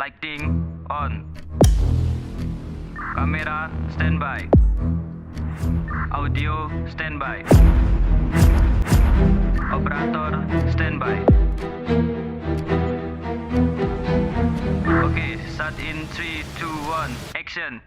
Lighting on. Kamera standby. Audio standby. Operator standby. Oke, start in 3, 2, 1, action.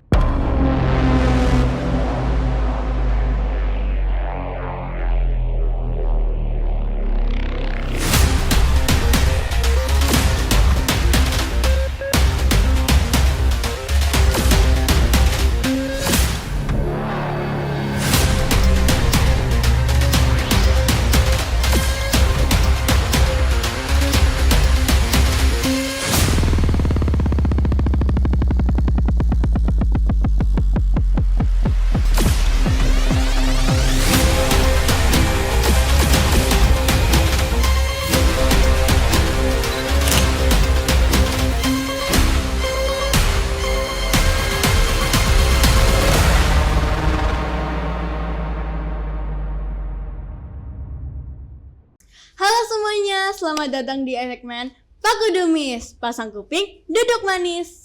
Halo semuanya, selamat datang di Efekmen Paku Dumis, pasang kuping, duduk manis.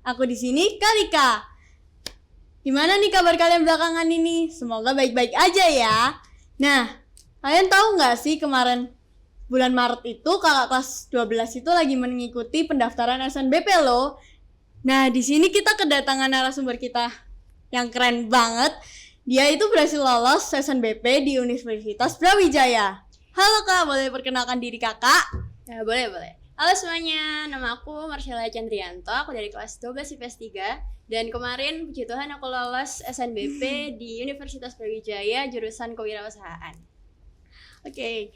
Aku di sini Kalika. Gimana nih kabar kalian belakangan ini? Semoga baik-baik aja ya. Nah, kalian tahu nggak sih kemarin bulan Maret itu kakak kelas 12 itu lagi mengikuti pendaftaran SNBP loh. Nah, di sini kita kedatangan narasumber kita yang keren banget. Dia itu berhasil lolos SNBP di Universitas Brawijaya. Halo Kak, boleh perkenalkan diri Kakak? Ya, boleh. Halo semuanya, nama aku Marcella Chandrianto, aku dari kelas 12 IPS 3. Dan kemarin, puji Tuhan aku lolos SNBP di Universitas Brawijaya, jurusan kewirausahaan. Oke.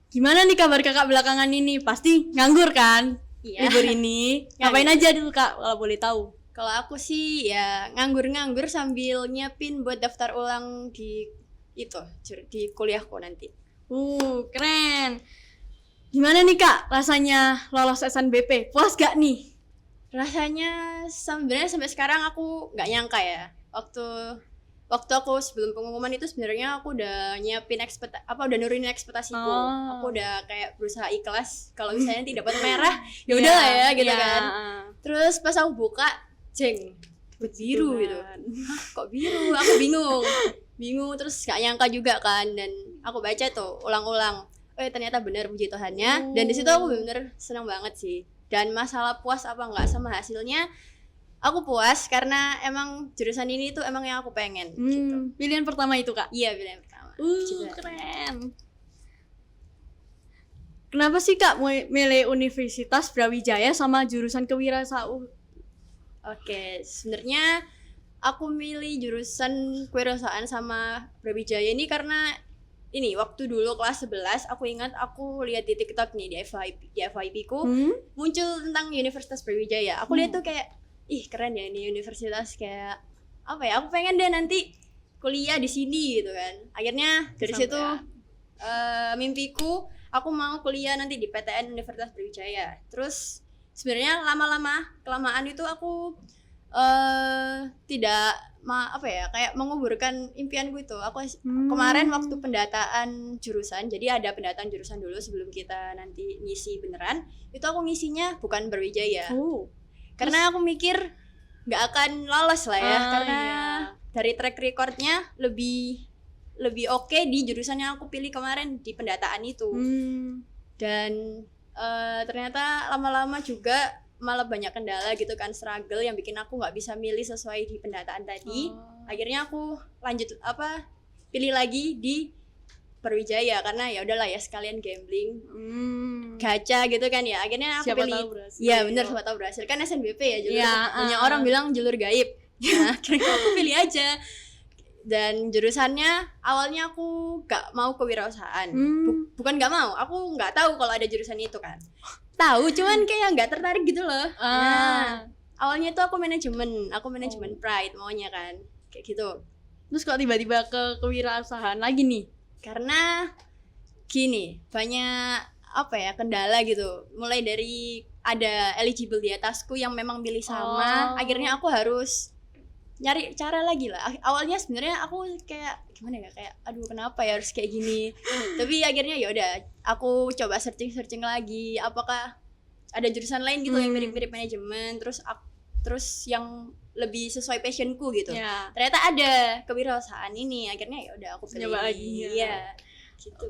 Gimana nih kabar Kakak belakangan ini? Pasti nganggur kan? Iya. Libur ini. Ngapain aja dulu Kak, kalau boleh tahu? Kalau aku sih ya nganggur-nganggur sambil nyiapin buat daftar ulang di kuliahku nanti. Keren. Gimana nih Kak rasanya lolos SNBP? Puas gak nih? Rasanya sebenarnya sampai sekarang aku nggak nyangka ya. Waktu aku sebelum pengumuman itu sebenarnya aku udah nyiapin udah nurunin ekspektasiku. Aku udah kayak berusaha ikhlas kalau misalnya nanti dapat merah, ya udah lah ya gitu kan. Terus pas aku buka, biru gitu. Kok biru? Aku bingung terus gak nyangka juga kan, dan aku baca tuh ulang-ulang. Ternyata benar, puji Tuhannya. Dan di situ aku bener senang banget sih. Dan masalah puas apa enggak sama hasilnya, aku puas karena emang jurusan ini tuh emang yang aku pengen gitu. Pilihan pertama itu Kak? Iya, pilihan pertama. Keren. Kenapa sih Kak milih Universitas Brawijaya sama jurusan kewirausahaan? Oke, sebenarnya aku milih jurusan kewirausahaan sama Brawijaya ini karena ini waktu dulu kelas 11 aku ingat aku lihat di TikTok nih di FYP ku muncul tentang Universitas Brawijaya. Aku lihat tuh kayak keren ya ini universitas, kayak apa ya, aku pengen deh nanti kuliah di sini gitu kan. Akhirnya dari situ mimpiku aku mau kuliah nanti di PTN Universitas Brawijaya. Terus sebenarnya kelamaan itu aku tidak kayak menguburkan impianku itu. Aku kemarin waktu pendataan jurusan, jadi ada pendataan jurusan dulu sebelum kita nanti ngisi beneran, itu aku ngisinya bukan Brawijaya. Karena aku mikir nggak akan lolos lah ya, karena dari track recordnya lebih oke di jurusan yang aku pilih kemarin di pendataan itu. Dan ternyata lama-lama juga malah banyak kendala gitu kan, struggle yang bikin aku nggak bisa milih sesuai di pendataan tadi. Akhirnya aku pilih lagi di Brawijaya karena ya udahlah ya, sekalian gambling, gacha gitu kan ya. Akhirnya aku pilih. Iya bener, siapa tahu berhasil kan, SNBP ya jalur. Banyak orang bilang jalur gaib. Nah, akhirnya aku pilih aja. Dan jurusannya awalnya aku gak mau kewirausahaan. Bukan gak mau, aku gak tahu kalau ada jurusan itu kan. Tahu, cuman kayak gak tertarik gitu loh. Nah, awalnya tuh aku manajemen Pride maunya kan, kayak gitu. Terus kok tiba-tiba ke kewirausahaan lagi nih? Karena gini, banyak kendala gitu. Mulai dari ada eligible di atasku yang memang pilih sama, akhirnya aku harus nyari cara lagi lah. Awalnya sebenarnya aku kayak gimana ya, kayak aduh kenapa ya harus kayak gini. Tapi akhirnya ya udah, aku coba searching lagi apakah ada jurusan lain gitu yang mirip-mirip manajemen, terus yang lebih sesuai passionku gitu. Ya. Ternyata ada kewirausahaan ini, akhirnya ya udah aku pilih. Coba lagi, ya. Iya. Gitu.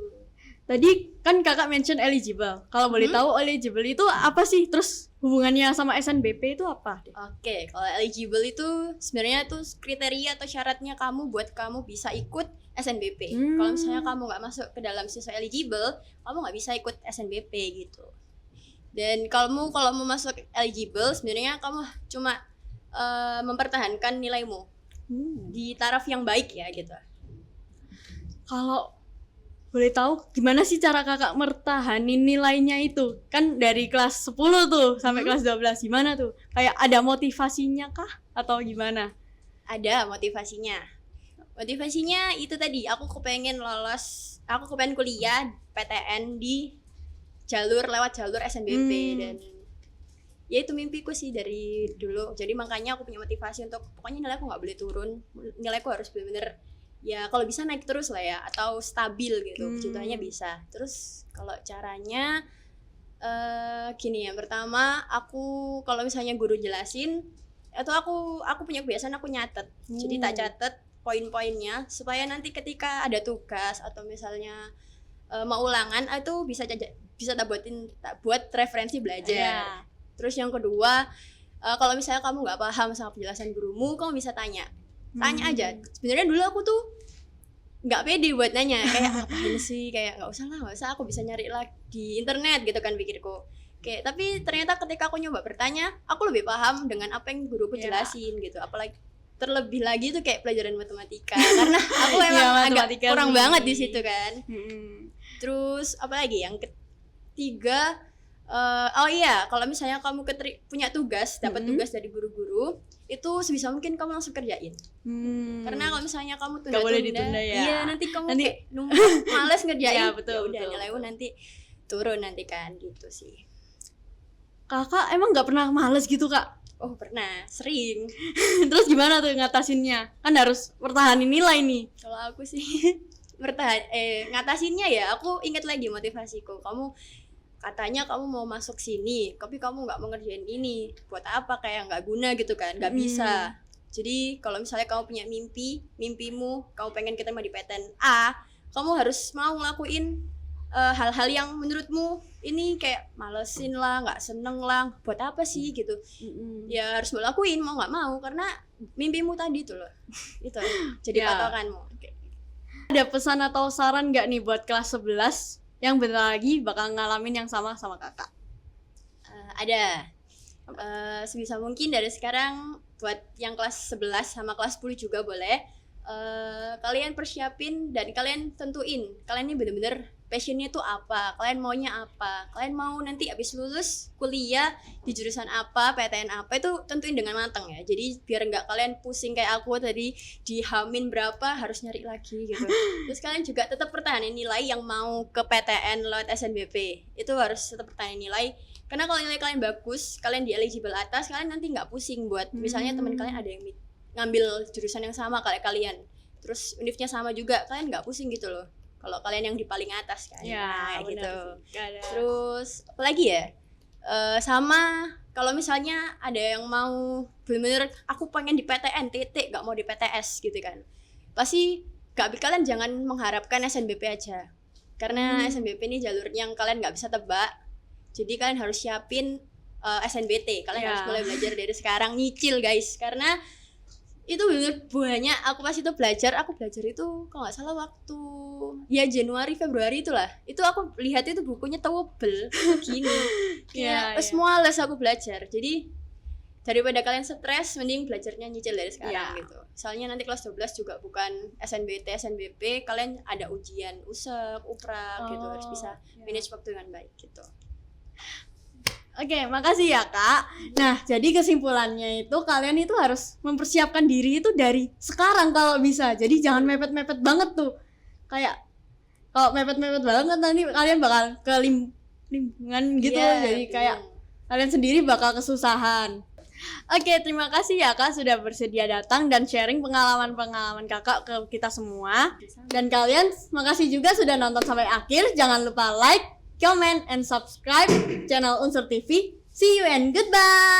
Tadi kan kakak mention eligible. Kalau boleh tahu eligible itu apa sih? Terus hubungannya sama SNBP itu apa? Oke, kalau eligible itu sebenarnya tuh kriteria atau syaratnya kamu buat kamu bisa ikut SNBP. Kalau misalnya kamu nggak masuk ke dalam siswa eligible, kamu nggak bisa ikut SNBP gitu. Dan kalau mau masuk eligible, sebenarnya kamu cuma mempertahankan nilaimu di taraf yang baik ya gitu. Kalau boleh tahu gimana sih cara kakak mertahanin nilainya itu? Kan dari kelas 10 tuh sampai kelas 12, gimana tuh? Kayak ada motivasinya kah? Atau gimana? Ada motivasinya. Motivasinya itu tadi, aku kepengen kuliah PTN di lewat jalur SNBP dan ya itu mimpiku sih dari dulu. Jadi makanya aku punya motivasi untuk pokoknya nilaiku nggak boleh turun, nilaiku harus benar-benar ya kalau bisa naik terus lah ya, atau stabil gitu, contohnya bisa. Terus kalau caranya gini ya, pertama aku kalau misalnya guru jelasin itu aku punya kebiasaan aku nyatet. Jadi tak catet poin-poinnya supaya nanti ketika ada tugas atau misalnya mau ulangan itu bisa tak buat referensi belajar. Terus yang kedua, kalau misalnya kamu nggak paham sama penjelasan gurumu, kamu bisa tanya aja. Sebenarnya dulu aku tuh nggak pede buat nanya, kayak ngapain sih, kayak nggak usah, aku bisa nyari lagi di internet gitu kan pikirku. Kayak tapi ternyata ketika aku nyoba bertanya, aku lebih paham dengan apa yang guruku jelasin gitu. Apalagi terlebih lagi tuh kayak pelajaran matematika karena aku emang agak kurang banget di situ kan. Terus apalagi yang ketiga, kalau misalnya kamu punya tugas, dapat tugas dari guru-guru, itu sebisa mungkin kamu langsung kerjain. Karena kalau misalnya kamu tunda-tunda, boleh ditunda ya. Iya, nanti kamu kayak numpuk males ngerjain. Ya, betul, udah nilaimu nanti turun nanti kan gitu sih. Kakak emang nggak pernah males gitu kak? Oh pernah, sering. Terus gimana tuh ngatasinnya? Kan harus pertahanin nilai nih. Kalau aku sih ngatasinnya ya, aku inget lagi motivasiku. Katanya kamu mau masuk sini, tapi kamu nggak mau ngerjain ini. Buat apa, kayak nggak guna gitu kan, nggak bisa. Jadi kalau misalnya kamu punya mimpimu, kamu pengen keterima di PTN A, kamu harus mau ngelakuin hal-hal yang menurutmu ini kayak malesin lah, nggak seneng lah. Buat apa sih gitu? Ya harus mau lakuin, mau nggak mau, karena mimpimu tadi tuh loh. Itu jadi patokanmu. Ada pesan atau saran nggak nih buat kelas 11 yang bentar lagi bakal ngalamin yang sama kakak? Ada. Sebisa mungkin dari sekarang buat yang kelas 11 sama kelas 10 juga boleh. Kalian persiapin dan kalian tentuin kalian ini bener-bener passionnya tuh apa, kalian maunya apa, kalian mau nanti abis lulus kuliah di jurusan apa, PTN apa, itu tentuin dengan matang ya. Jadi biar nggak kalian pusing kayak aku tadi di Hamin berapa harus nyari lagi gitu. Terus kalian juga tetap pertahanin nilai yang mau ke PTN lewat SNBP, itu harus tetap pertahanin nilai. Karena kalau nilai kalian bagus, kalian di eligible atas, kalian nanti nggak pusing buat misalnya teman kalian ada yang ngambil jurusan yang sama kayak kalian, terus univnya sama juga, kalian nggak pusing gitu loh. Kalau kalian yang di paling atas kan, ya, gitu. Terus apalagi ya, sama kalau misalnya ada yang mau bener-bener aku pengen di PTN titik, nggak mau di PTS gitu kan, pasti kalian jangan mengharapkan SNBP aja, karena SNBP ini jalur yang kalian nggak bisa tebak. Jadi kalian harus siapin SNBT, kalian harus mulai belajar dari sekarang, nyicil guys, karena itu bener banyak. Aku pas itu aku belajar itu kalau nggak salah waktu ya Januari Februari itulah, itu aku lihat itu bukunya tebel gini kayak semua les aku belajar. Jadi daripada kalian stres, mending belajarnya nyicil dari sekarang gitu. Soalnya nanti kelas 12 juga bukan SNBT, SNBP, kalian ada ujian USEK, UPRA gitu, harus bisa manage waktu dengan baik gitu. Oke, makasih ya kak. Nah, jadi kesimpulannya itu kalian itu harus mempersiapkan diri itu dari sekarang kalau bisa. Jadi jangan mepet-mepet banget tuh. Kayak kalau mepet-mepet banget nanti kalian bakal ke lingkungan gitu. Jadi kayak kalian sendiri bakal kesusahan. Oke, terima kasih ya kak sudah bersedia datang dan sharing pengalaman-pengalaman kakak ke kita semua. Dan kalian makasih juga sudah nonton sampai akhir. Jangan lupa like, comment, and subscribe channel Unsur TV. See you and goodbye!